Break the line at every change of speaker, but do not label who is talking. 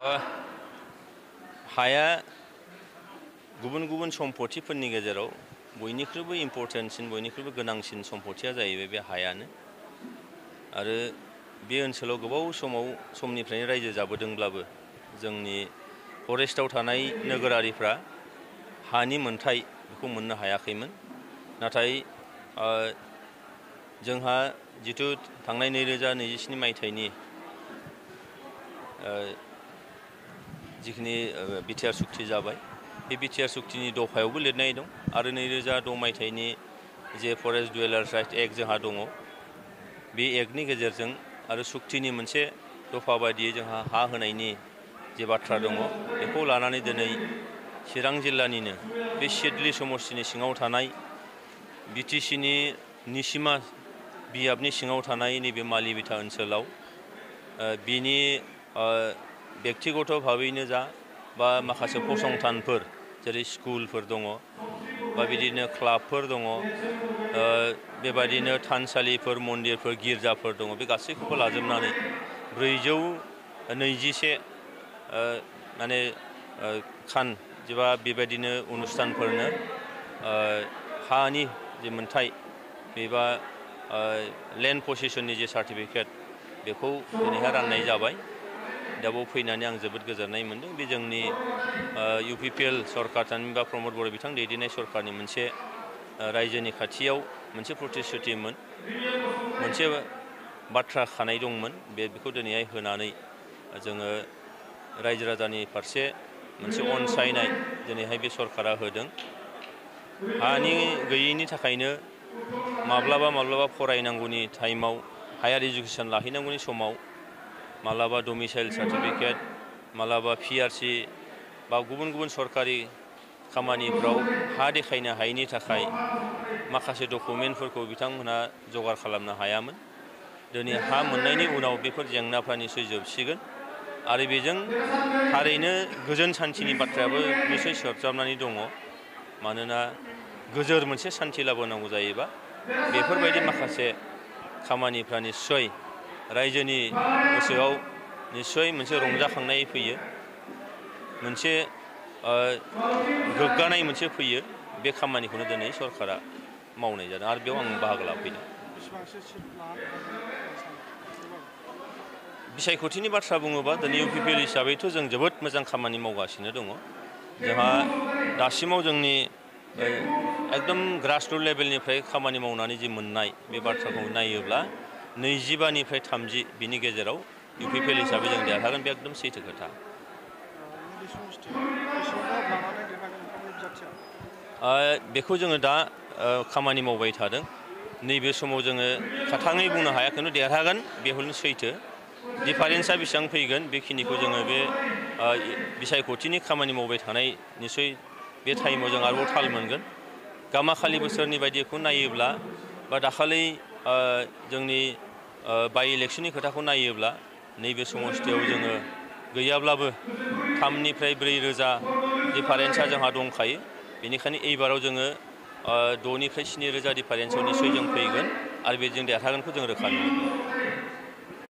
हाया गुबुन गुबुन सम्पथिफोरनि गेजेराव बयनिख्रुइबो इम्परटेन्टसिन बयनिख्रुइबो गोनांसिन सम्पथिया जाहैबाय बे हायानो। आरो बे ओनसोलाव गोबाव समनिफ्रायनो रायजो जाबोदोंब्लाबो जोंनि फरेस्टआव थानाय नोगोरारिफ्रा हानि मोनथाय बेखौ मोननो हायाखैमोन। नाथाय जोंहा जिथु थांनाय 2027 मायथाइनि जिखिनि बिटिआर सुक्ति जाबाय, बे बिटिआर सुक्तिनि दफायावबो लिरनाय दं आरो 2006 मायथाइनि जे फरेस्ट डुवेलार्स राइट एक्ट जोंहा दङ, बे एक्टनि गेजेरजों आरो सुक्तिनि मोनसे दफा बायदियै जोंहा हा होनायनि जे बाथ्रा दङ, बेखौ लानानै दिनै चिरां जिल्लानिनो बे सिडली समष्टिनि सिङाव थानाय बिटिसिनि निसिमा बियाबनि सिङाव थानाय नैबे मालिबिथा ओनसोलाव बिनि बेक्तिगत भाबैनो जा बा माखासे फसंथानफोर जेरै स्कुलफोर दङ बा बिदिनो क्लाबफोर दङ, बेबायदिनो थानसालिफोर, मन्दिरफोर, गिर्जाफोर दङ, बे गासैखौबो लाजोबनानै 421 माने खान जेबा बेबायदिनो अनुष्ठानफोरनो हानि जे मोनथाय बेबा लेन्ड पसेसननि जे सार्टिफिकेट बेखौ दिनैहाय राननाय जाबाय। दा बेयाव फैनानै आं जोबोद गोजोननाय मोनदों। बे जोंनि UPPL सरकार थामहिनबा प्रमद बर' बिथां दैदेननाय सरकारनि मोनसे रायजोनि खाथियाव मोनसे प्रतिश्रुतिमोन, मोनसे बाथ्रा खानाय दंमोन, बेखौ दिनैहाय होनानै जोङो रायजो राजानि फारसे मोनसे अनसायनाय दिनैहाय बे सरकारा होदों। हानि गैयैनि थाखायनो माब्लाबा फरायनांगौनि टाइमाव, हायार इडुकेसन लाहैनांगौनि समाव मालाबा डमिसाइल सार्टिफिकेट, मालाबा PRC बा गुबुन सरकारि खामानिफ्राव हा देखायनो हायैनि थाखाय माखासे डकुमेन्टफोरखौ बिथांमोनहा जगार खालामनो हायामोन। दिनै हा मोननायनि उनाव बेफोर जेंनाफ्रा निसय जोबसिगोन आरो बेजों थारैनो गोजोन सान्थिनि बाथ्रायाबो निसय सरजाबनानै दङ। मानोना गोजोर मोनसे सान्थि लाबोनांगौ जायोबा बेफोरबायदि माखासे खामानिफ्रा निस्सय रायजोनि गोसोआव निस्सय मोनसे रंजाखांनाय फैयो, मोनसे गोग्गानाय मोनसे फैयो। बे खामानिखौनो दिनै सरकारा मावनाय जादों आरो बेयाव आं बाहागो लाफैदों। बिसायख'थिनि बाथ्रा बुङोबा दिनै UPPL हिसाबैथ' जों जोबोद मोजां खामानि मावगासिनो दङ। जोंहा दासिमाव जोंनि एकदम ग्रासरुट लेभेलनिफ्राय खामानि मावनानै जि मोननाय बे बाथ्राखौ नायोब्ला 25निफ्राय 30 बिनि गेजेराव UPPL हिसाबै जों देरहागोन, बे एकदम सैथो खोथा। बेखौ जोङो दा खामानि मावबाय थादों। नैबे समाव जोङो खाथाङै बुंनो हाया, खिन्थु देरहागोन बे हले सैथो। डिफारेन्सआ बेसेबां फैगोन बेखिनिखौ जोङो बे बिसायख'थिनि खामानि मावबाय थानाय निसय बे टाइमाव जों आरोबाव थाल मोनगोन। गामाखालि बोसोरनि बायदिखौ नायोब्ला बा दाखालि जोंनि बाइ इलेक्सननि खोथाखौ नायोब्ला नैबे समष्टियाव जोङो गैयाब्लाबो 3निफ्राय 4 रोजा डिफारेन्सआ जोंहा दंखायो। बेनिखायनो एइबाराव जोङो 6निफ्राय 7 रोजा डिफारेन्सआव निसय जों फैगोन आरो बेजों देरहागोनखौ जों रोखा नुयो।